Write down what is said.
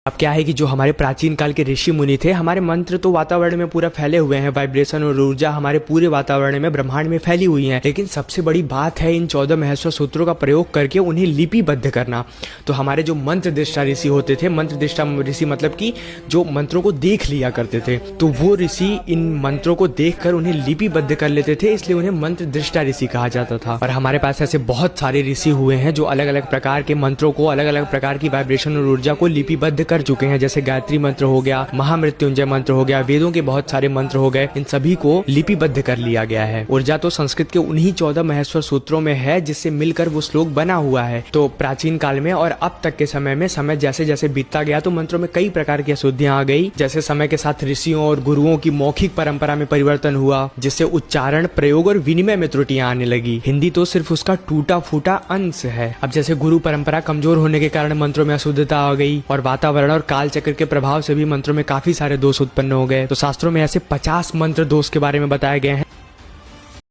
अब क्या है कि जो हमारे प्राचीन काल के ऋषि मुनि थे, हमारे मंत्र तो वातावरण में पूरा फैले हुए हैं, वाइब्रेशन और ऊर्जा हमारे पूरे वातावरण में ब्रह्मांड में फैली हुई है। लेकिन सबसे बड़ी बात है इन 14 महेश्वर सूत्रों का प्रयोग करके उन्हें लिपिबद्ध करना। तो हमारे जो मंत्र दृष्टा ऋषि होते थे, मंत्र दृष्टा ऋषि मतलब कि जो मंत्रों को देख लिया करते थे, तो वो ऋषि इन मंत्रों को देखकर उन्हें लिपिबद्ध कर लेते थे, इसलिए उन्हें मंत्र दृष्टा ऋषि कहा जाता था। और हमारे पास ऐसे बहुत सारे ऋषि हुए हैं जो अलग अलग प्रकार के मंत्रों को, अलग अलग प्रकार की वाइब्रेशन और ऊर्जा को लिपिबद्ध कर चुके हैं। जैसे गायत्री मंत्र हो गया, महामृत्युंजय मंत्र हो गया, वेदों के बहुत सारे मंत्र हो गए, इन सभी को लिपिबद्ध कर लिया गया है। ऊर्जा तो संस्कृत के उन्हीं 14 महेश्वर सूत्रों में है जिससे मिलकर वो श्लोक बना हुआ है। तो प्राचीन काल में और अब तक के समय में समय जैसे जैसे बीतता गया तो मंत्रों में कई प्रकार की अशुद्धियां आ गई। जैसे समय के साथ ऋषियों और गुरुओं की मौखिक परंपरा में परिवर्तन हुआ, जिससे उच्चारण, प्रयोग और विनिमय में त्रुटियां आने लगी। हिंदी तो सिर्फ उसका टूटा फूटा अंश है। अब जैसे गुरु परंपरा कमजोर होने के कारण मंत्रों में अशुद्धता आ गई और वातावरण और काल चक्र के प्रभाव से भी मंत्रों में काफी सारे दोष उत्पन्न हो गए। तो शास्त्रों में ऐसे 50 मंत्र दोष के बारे में बताए गए हैं।